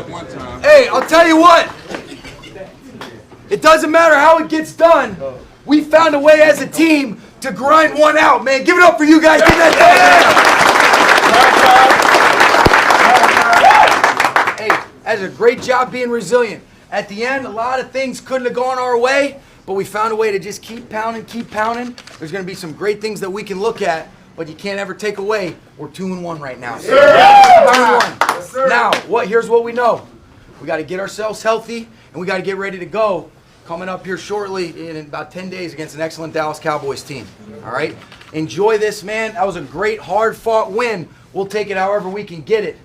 one time. Hey, I'll tell you what. It doesn't matter how it gets done. We found a way as a team to grind one out, man. Give it up for you guys. Give that Hey, that's a great job being resilient. At the end, a lot of things couldn't have gone our way, but we found a way to just keep pounding, keep pounding. There's going to be some great things that we can look at, but you can't ever take away. We're 2-1 right now. 2-1. Now, here's what we know. We got to get ourselves healthy, and we got to get ready to go coming up here shortly in about 10 days against an excellent Dallas Cowboys team. All right? Enjoy this, man. That was a great, hard-fought win. We'll take it however we can get it.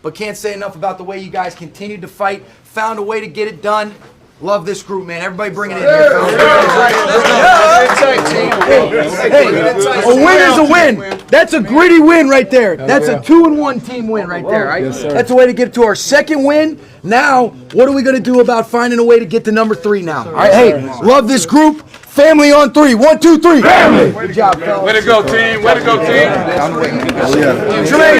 But can't say enough about the way you guys continued to fight, found a way to get it done. Love this group, man. Everybody bring it in here. A win is a win. That's a gritty win right there. That's a 2-1 team win right there, right? That's a way to get to our second win. Now, what are we going to do about finding a way to get to number 3 now? All right, hey, love this group. Family on 3. 1, 2, 3. Family. Good job, fellas. Way to go, team. Way to go, team. Jermaine.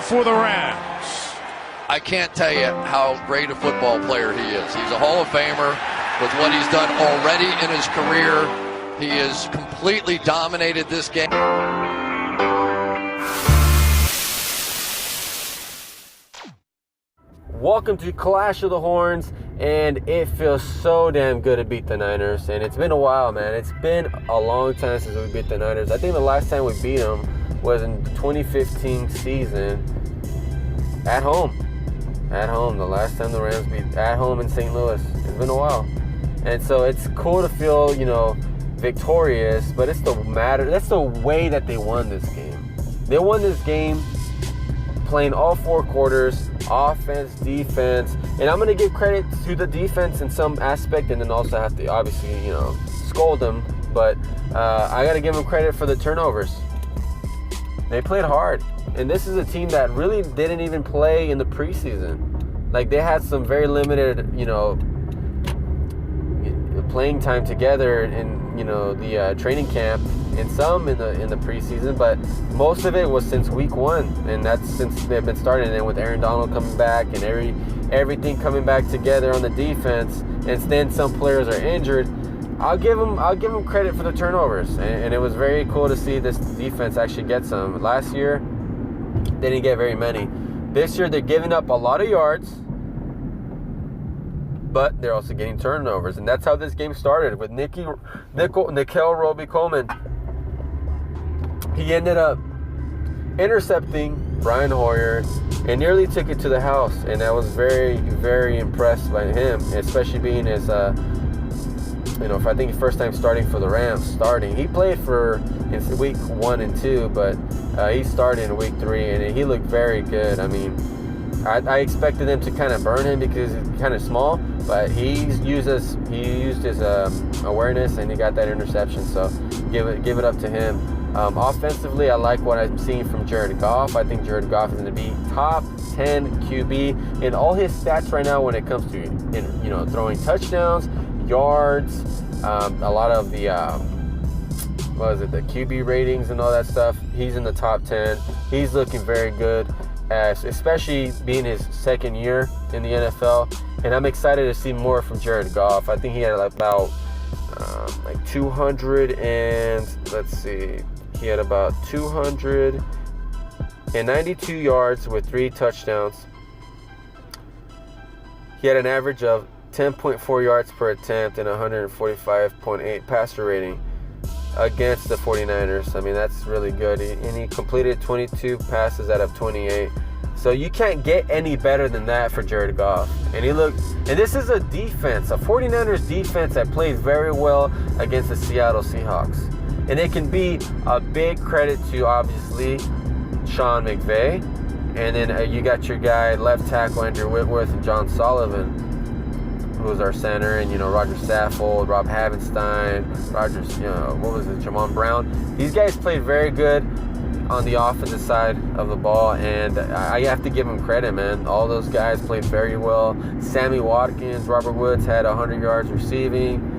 For the Rams. I can't tell you how great a football player he is. He's a Hall of Famer with what he's done already in his career. He has completely dominated this game. Welcome to Clash of the Horns, and it feels so damn good to beat the Niners. And it's been a while, man. It's been a long time since we beat the Niners. I think the last time we beat them was in the 2015 season at home. The last time the Rams beat at home in St. Louis. It's been a while. And so it's cool to feel, victorious, but that's the way that they won this game. They won this game playing all 4 quarters, offense, defense, and I'm going to give credit to the defense in some aspect, and then also have to obviously, scold them, but I got to give them credit for the turnovers. They played hard, and this is a team that really didn't even play in the preseason. Like, they had some very limited, playing time together in, the training camp, and some in the preseason, but most of it was since week 1, and that's since they've been starting. And with Aaron Donald coming back and everything coming back together on the defense, and then some players are injured, I'll give them credit for the turnovers, and it was very cool to see this defense actually get some. Last year, they didn't get very many. This year, they're giving up a lot of yards, but they're also getting turnovers. And that's how this game started with Nickel Roby-Coleman. He ended up intercepting Brian Hoyer and nearly took it to the house. And I was very, very impressed by him, especially being his, I think first time starting for the Rams. He played in week 1 and 2, but he started in week 3, and he looked very good. I mean, I expected them to kind of burn him because he's kind of small, but he used his awareness, and he got that interception. So give it up to him. Offensively, I like what I'm seeing from Jared Goff. I think Jared Goff is going to be top 10 QB in all his stats right now when it comes to throwing touchdowns, yards, a lot of the the QB ratings and all that stuff. He's in the top 10. He's looking very good, especially being his second year in the NFL. And I'm excited to see more from Jared Goff. I think he had about 200 and he had about 292 yards with 3 touchdowns. He had an average of 10.4 yards per attempt and 145.8 passer rating against the 49ers. I mean, that's really good. And he completed 22 passes out of 28. So you can't get any better than that for Jared Goff. And this is a defense, a 49ers defense that plays very well against the Seattle Seahawks. And it can be a big credit to, obviously, Sean Mcvay. And then you got your guy, left tackle Andrew Whitworth, and John Sullivan, who's our center, and Roger Saffold, Rob Havenstein, Jamon Brown. These guys played very good on the offensive side of the ball, and I have to give them credit, man. All those guys played very well. Sammy Watkins, Robert Woods had 100 yards receiving.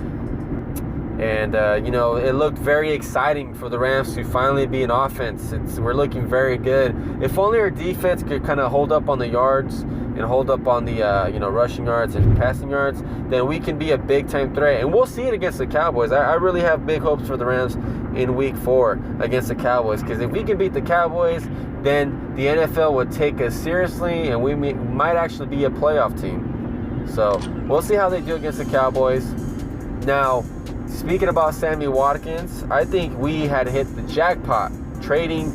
And, it looked very exciting for the Rams to finally be an offense. We're looking very good. If only our defense could kind of hold up on the yards and hold up on the, rushing yards and passing yards, then we can be a big-time threat. And we'll see it against the Cowboys. I really have big hopes for the Rams in Week 4 against the Cowboys. Because if we can beat the Cowboys, then the NFL would take us seriously, and we might actually be a playoff team. So we'll see how they do against the Cowboys. Now, speaking about Sammy Watkins, I think we had hit the jackpot trading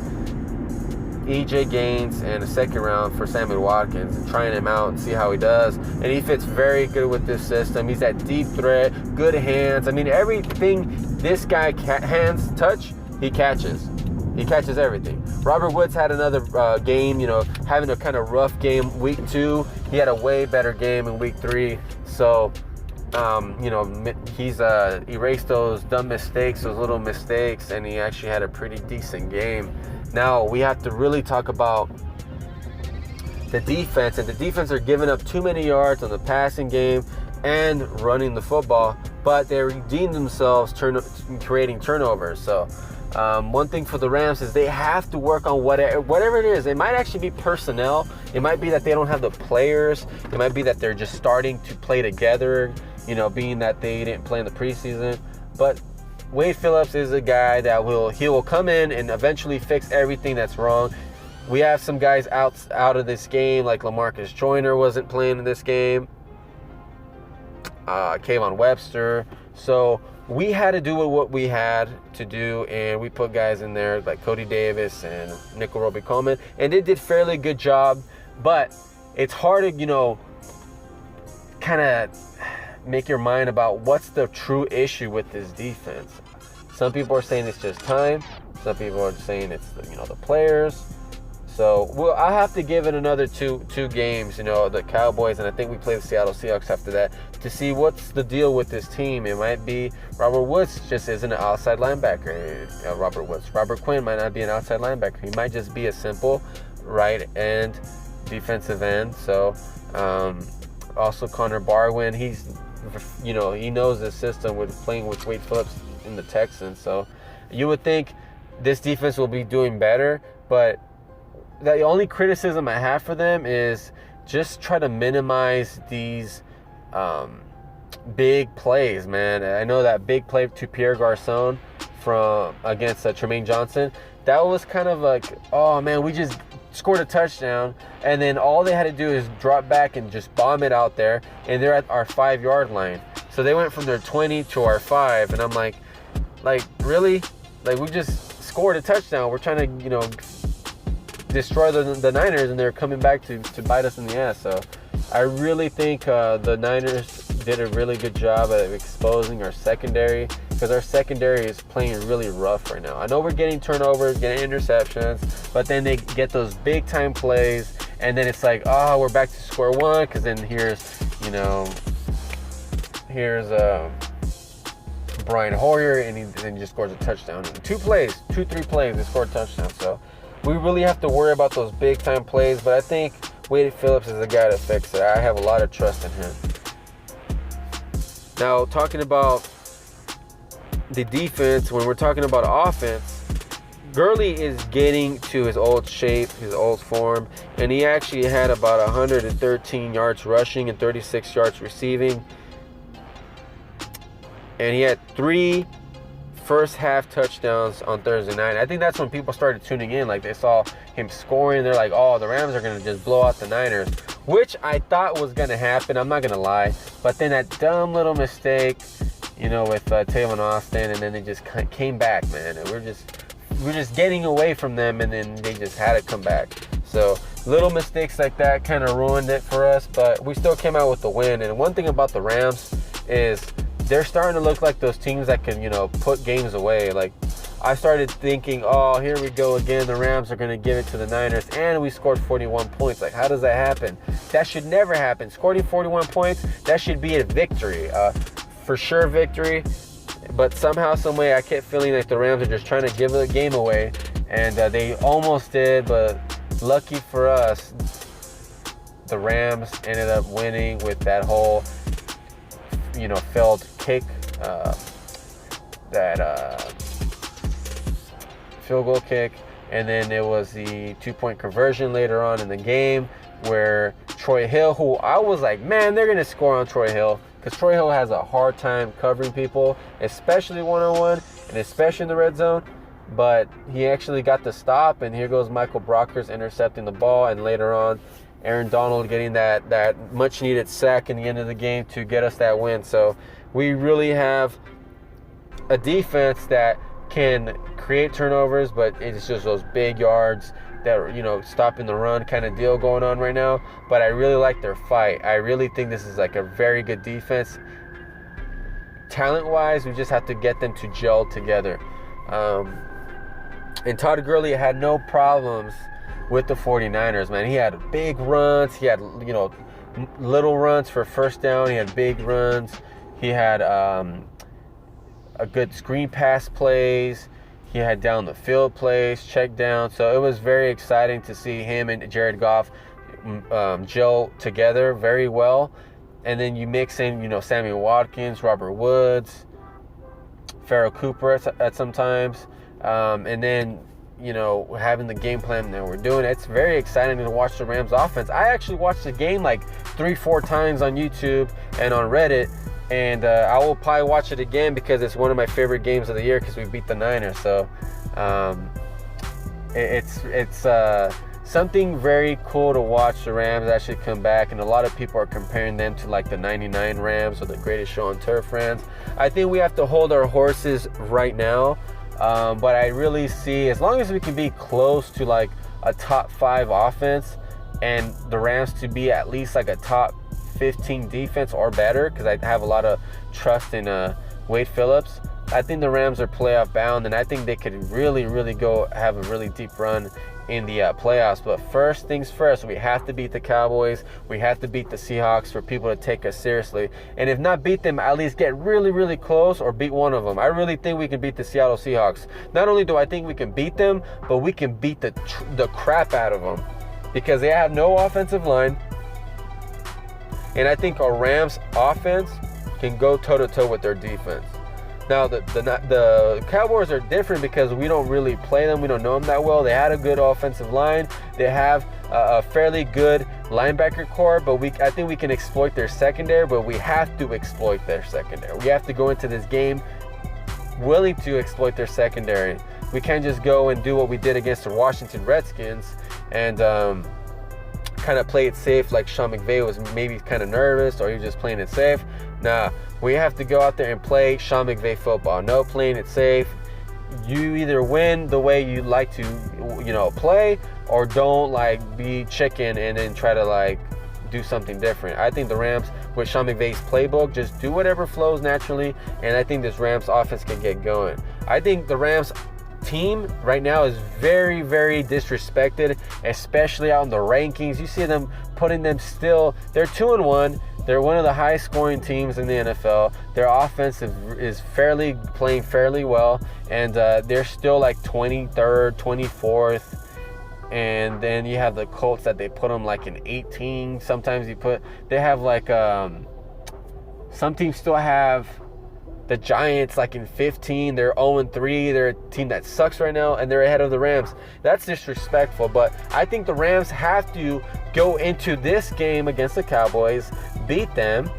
E.J. Gaines in the second round for Sammy Watkins and trying him out and see how he does. And he fits very good with this system. He's that deep threat, good hands. I mean, everything this guy hands touch, he catches. He catches everything. Robert Woods had another game, having a kind of rough game week 2. He had a way better game in week 3. So, he's erased those dumb mistakes, those little mistakes, and he actually had a pretty decent game. Now, we have to really talk about the defense, and the defense are giving up too many yards on the passing game and running the football, but they redeemed themselves creating turnovers. So, one thing for the Rams is they have to work on whatever it is. It might actually be personnel. It might be that they don't have the players. It might be that they're just starting to play together, being that they didn't play in the preseason. But Wade Phillips is a guy that will come in and eventually fix everything that's wrong. We have some guys out of this game, like LaMarcus Joyner wasn't playing in this game. Kayvon Webster. So we had to do what we had to do, and we put guys in there like Cody Davis and Nickel Roby-Coleman, and they did fairly good job. But it's hard to, kind of make your mind about what's the true issue with this defense. Some people are saying it's just time. Some people are saying it's the players. So I have to give it another two games, the Cowboys, and I think we play the Seattle Seahawks after that, to see what's the deal with this team. It might be Robert Woods just isn't an outside linebacker. Robert Quinn might not be an outside linebacker. He might just be a simple right end defensive end. So also Connor Barwin, he knows the system with playing with Wade Phillips in the Texans. So you would think this defense will be doing better, but the only criticism I have for them is just try to minimize these big plays, man. I know that big play to Pierre Garçon against Tremaine Johnson, that was kind of like, oh man, we just scored a touchdown, and then all they had to do is drop back and just bomb it out there, and they're at our 5-yard line. So they went from their 20 to our 5, and I'm like, really? Like, we just scored a touchdown. We're trying to, destroy the Niners, and they're coming back to bite us in the ass. So I really think the Niners did a really good job at exposing our secondary, because our secondary is playing really rough right now. I know we're getting turnovers, getting interceptions, but then they get those big time plays, and then it's like, oh, we're back to square one, because then here's Brian Hoyer, and he just scores a touchdown. In 3 plays, they scored a touchdown. So we really have to worry about those big time plays, but I think Wade Phillips is the guy to fix it. I have a lot of trust in him. Now, talking about the defense, when we're talking about offense, Gurley is getting to his old shape, his old form, and he actually had about 113 yards rushing and 36 yards receiving. And he had 3 first half touchdowns on Thursday night. I think that's when people started tuning in. Like, they saw him scoring. They're like, oh, the Rams are going to just blow out the Niners, which I thought was going to happen. I'm not going to lie. But then that dumb little mistake, with Tavon Austin, and then they just came back, man. And we're just getting away from them, and then they just had to come back. So little mistakes like that kind of ruined it for us, but we still came out with the win. And one thing about the Rams is they're starting to look like those teams that can, put games away. Like, I started thinking, oh, here we go again. The Rams are going to give it to the Niners, and we scored 41 points. Like, how does that happen? That should never happen. Scoring 41 points, that should be a victory. For sure victory. But somehow, some way, I kept feeling like the Rams are just trying to give the game away, and they almost did, but lucky for us, the Rams ended up winning with that whole, failed kick, field goal kick, and then it was the 2-point conversion later on in the game where Troy Hill, who I was like, man, they're going to score on Troy Hill, because Troy Hill has a hard time covering people, especially one-on-one, and especially in the red zone. But he actually got the stop, and here goes Michael Brockers intercepting the ball, and later on, Aaron Donald getting that much-needed sack in the end of the game to get us that win. So we really have a defense that can create turnovers, but it's just those big yards that, stopping the run kind of deal going on right now. But I really like their fight. I really think this is like a very good defense. Talent-wise, we just have to get them to gel together. And Todd Gurley had no problems with the 49ers, man. He had big runs. He had, little runs for first down. He had big runs. He had a good screen pass plays. He had down the field plays, check down. So it was very exciting to see him and Jared Goff gel together very well. And then you mix in, Sammy Watkins, Robert Woods, Farrell Cooper at sometimes. And then, having the game plan that we're doing. It's very exciting to watch the Rams offense. I actually watched the game like 3-4 times on YouTube and on Reddit. And I will probably watch it again because it's one of my favorite games of the year because we beat the Niners. So it's something very cool to watch the Rams actually come back. And a lot of people are comparing them to like the 99 Rams or the greatest show on turf Rams. I think we have to hold our horses right now. But I really see, as long as we can be close to like a top 5 offense and the Rams to be at least like a top 15 defense or better, because I have a lot of trust in Wade Phillips, I think the Rams are playoff bound, and I think they could really, really go have a really deep run in the playoffs. But first things first, we have to beat the Cowboys. We have to beat the Seahawks for people to take us seriously. And if not beat them, at least get really, really close or beat one of them. I really think we can beat the Seattle Seahawks. Not only do I think we can beat them, but we can beat the crap out of them because they have no offensive line. And I think our Rams offense can go toe-to-toe with their defense. Now, the Cowboys are different because we don't really play them. We don't know them that well. They had a good offensive line. They have a fairly good linebacker core, but I think we can exploit their secondary, but we have to exploit their secondary. We have to go into this game willing to exploit their secondary. We can't just go and do what we did against the Washington Redskins and kind of play it safe like Sean McVay was maybe kind of nervous or he was just playing it safe. Nah, we have to go out there and play Sean McVay football. No playing it safe. You either win the way you like to, play, or don't be chicken and then try to do something different. I think the Rams with Sean McVay's playbook just do whatever flows naturally, and I think this Rams offense can get going. I think the Rams team right now is very, very disrespected, especially out in the rankings. You see them putting them still. They're 2-1. They're one of the highest scoring teams in the NFL. Their offense is playing fairly well, and they're still 23rd, 24th. And then you have the Colts that they put them in 18. Sometimes they have some teams still have the Giants in 15. They're 0-3. They're a team that sucks right now, and they're ahead of the Rams. That's disrespectful, but I think the Rams have to go into this game against the Cowboys, beat them,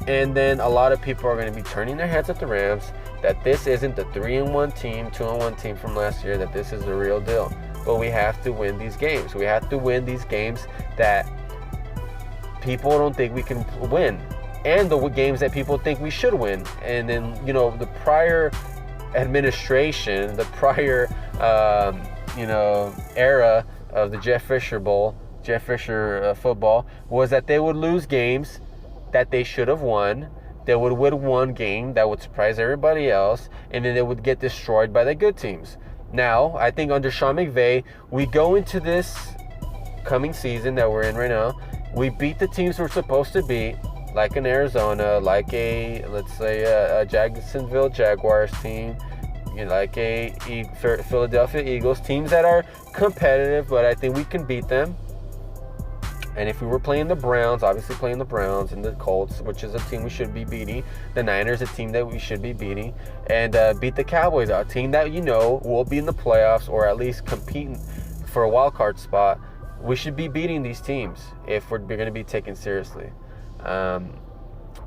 and then a lot of people are going to be turning their heads at the Rams, that this isn't the 3-1 team, 2-1 team from last year, that this is the real deal. But we have to win these games. We have to win these games that people don't think we can win, and the games that people think we should win. And then, the prior administration, the prior, era of the Jeff Fisher football was that they would lose games that they should have won. They would win one game that would surprise everybody else, and then they would get destroyed by the good teams. Now, I think under Sean McVay, we go into this coming season that we're in right now, we beat the teams we're supposed to beat, like an Arizona, like a Jacksonville Jaguars team, like a Philadelphia Eagles, teams that are competitive, but I think we can beat them. And if we were playing the Browns, obviously playing the Browns and the Colts, which is a team we should be beating, the Niners, a team that we should be beating, and beat the Cowboys, a team that will be in the playoffs or at least competing for a wild card spot. We should be beating these teams if we're going to be taken seriously.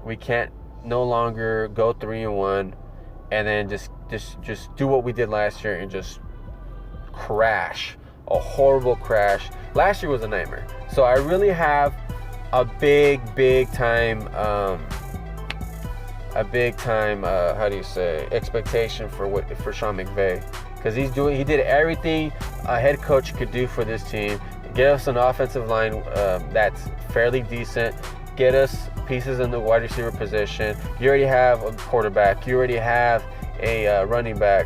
We can't no longer go 3-1 and then just do what we did last year and just crash. A horrible crash. Last year was a nightmare. So I really have a big time expectation for Sean McVay, because he did everything a head coach could do for this team. Get us an offensive line that's fairly decent. Get us pieces in the wide receiver position. You already have a quarterback. You already have a running back.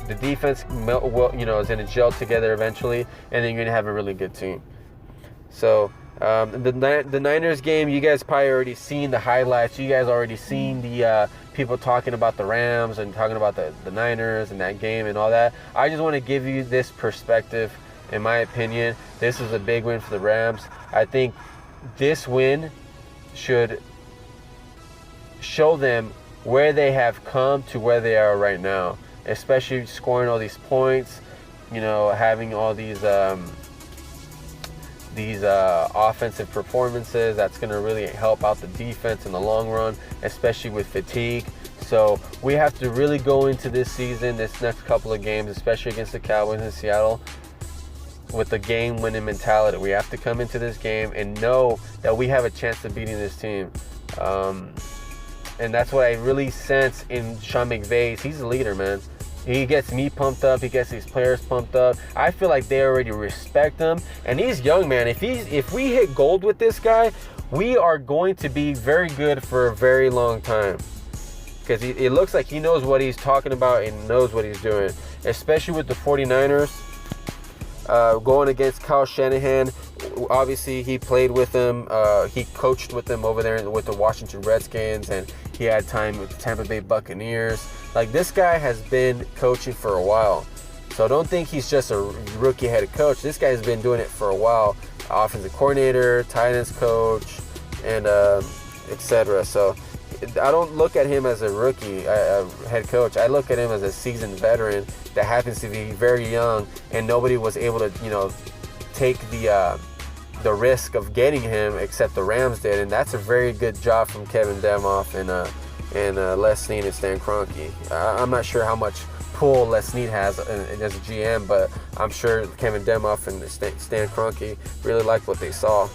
The defense, is going to gel together eventually, and then you're going to have a really good team. So the Niners game, you guys probably already seen the highlights. You guys already seen the people talking about the Rams and talking about the Niners and that game and all that. I just want to give you this perspective. In my opinion, this is a big win for the Rams. I think this win should show them where they have come to where they are right now, especially scoring all these points, having all these offensive performances. That's going to really help out the defense in the long run, especially with fatigue. So we have to really go into this season, this next couple of games, especially against the Cowboys in Seattle, with the game-winning mentality. We have to come into this game and know that we have a chance of beating this team. And that's what I really sense in Sean McVay. He's a leader, man. He gets me pumped up. He gets these players pumped up. I feel like they already respect him. And he's young, man. If we hit gold with this guy, we are going to be very good for a very long time. Because it looks like he knows what he's talking about and knows what he's doing. Especially with the 49ers. Going against Kyle Shanahan. Obviously, he played with him. He coached with them over there with the Washington Redskins. And he had time with the Tampa Bay Buccaneers. This guy has been coaching for a while. So don't think he's just a rookie head coach. This guy's been doing it for a while. Offensive coordinator, tight ends coach, and etc. So I don't look at him as a rookie head coach. I look at him as a seasoned veteran that happens to be very young, and nobody was able to, take the risk of getting him except the Rams did, and that's a very good job from Kevin Demoff and Les Snead and Stan Kroenke. I'm not sure how much pull Les Snead has as a GM, but I'm sure Kevin Demoff and Stan Kroenke really liked what they saw.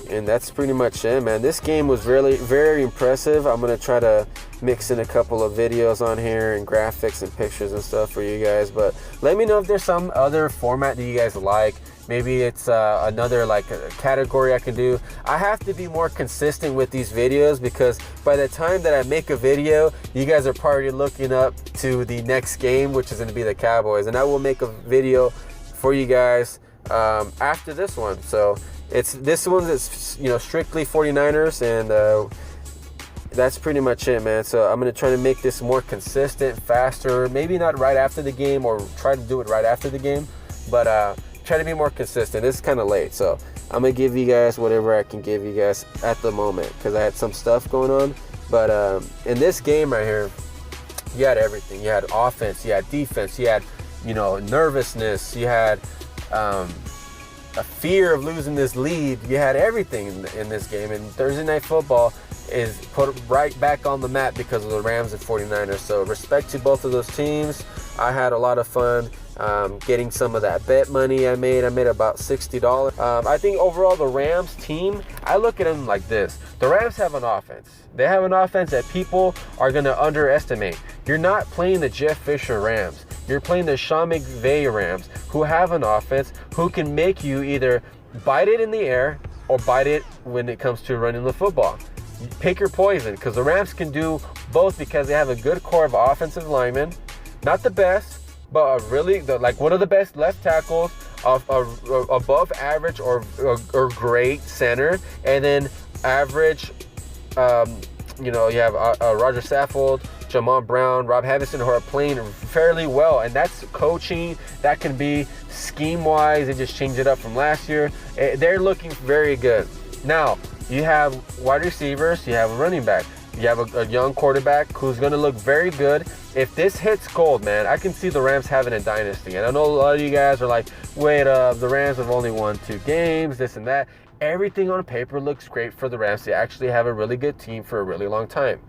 And that's pretty much it, man. This game was really very impressive. I'm gonna try to mix in a couple of videos on here and graphics and pictures and stuff for you guys, but let me know if there's some other format that you guys like. Maybe it's another like a category I can do. I have to be more consistent with these videos, because by the time that I make a video, you guys are probably looking up to the next game, which is going to be the Cowboys, and I will make a video for you guys after this one. So this one is, you know, strictly 49ers, and that's pretty much it, man. So I'm going to try to make this more consistent, faster, maybe not right after the game, or try to do it right after the game, but try to be more consistent. It's kind of late, so I'm gonna give you guys whatever I can give you guys at the moment, because I had some stuff going on. But in this game right here, you had everything. You had offense, you had defense, you had, you know, nervousness, you had a fear of losing this lead. You had everything in this game, and Thursday Night Football is put right back on the map because of the Rams and 49ers. So respect to both of those teams. I had a lot of fun getting some of that bet money I made about $60. I think overall the Rams team, I look at them like this. The Rams have an offense. They have an offense that people are going to underestimate. You're not playing the Jeff Fisher Rams. You're playing the Sean McVay Rams, who have an offense who can make you either bite it in the air or bite it when it comes to running the football. Pick your poison, because the Rams can do both, because they have a good core of offensive linemen. Not the best, but like one of the best left tackles, above average or great center, and then average. You know, you have Roger Saffold, Jamon Brown, Rob Havison, who are playing fairly well, and that's coaching. That can be scheme-wise. They just changed it up from last year. They're looking very good. Now, you have wide receivers, you have a running back, you have a young quarterback who's going to look very good. If this hits gold, man, I can see the Rams having a dynasty. And I know a lot of you guys are like, wait, the Rams have only won 2 games, this and that. Everything on paper looks great for the Rams. They actually have a really good team for a really long time.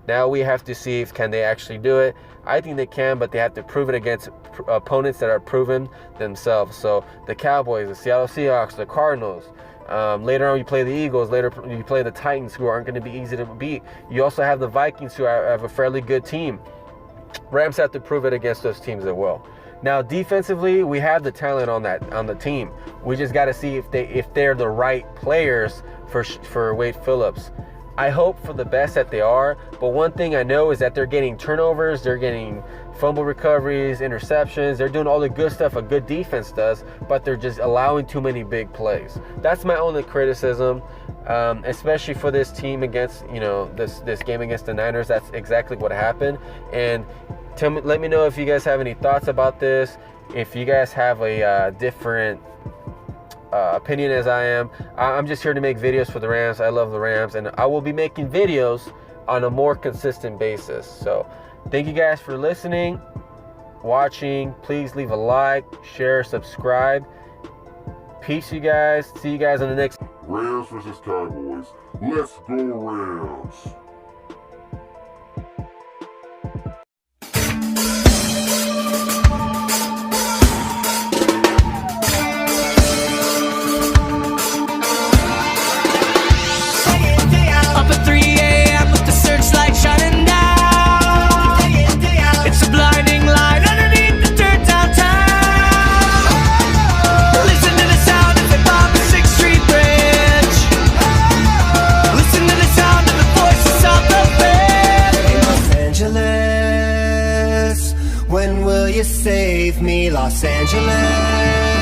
Now we have to see if can they actually do it. I think they can, but they have to prove it against opponents that are proven themselves. So the Cowboys, the Seattle Seahawks, the Cardinals. Later on, you play the Eagles. Later, you play the Titans, who aren't going to be easy to beat. You also have the Vikings, who have a fairly good team. Rams have to prove it against those teams that will. Now, defensively, we have the talent on the team. We just got to see if they're the right players for Wade Phillips. I hope for the best that they are, but one thing I know is that they're getting turnovers, they're getting fumble recoveries, interceptions, they're doing all the good stuff a good defense does, but they're just allowing too many big plays. That's my only criticism, especially for this team against, you know, this game against the Niners. That's exactly what happened. And let me know if you guys have any thoughts about this, if you guys have a different opinion as I am. I'm just here to make videos for the Rams. I love the Rams, and I will be making videos on a more consistent basis. So thank you guys for listening, watching. Please leave a like, share, subscribe. Peace, you guys. See you guys on the next Rams versus Cowboys. Let's go Rams. When will you save me, Los Angeles?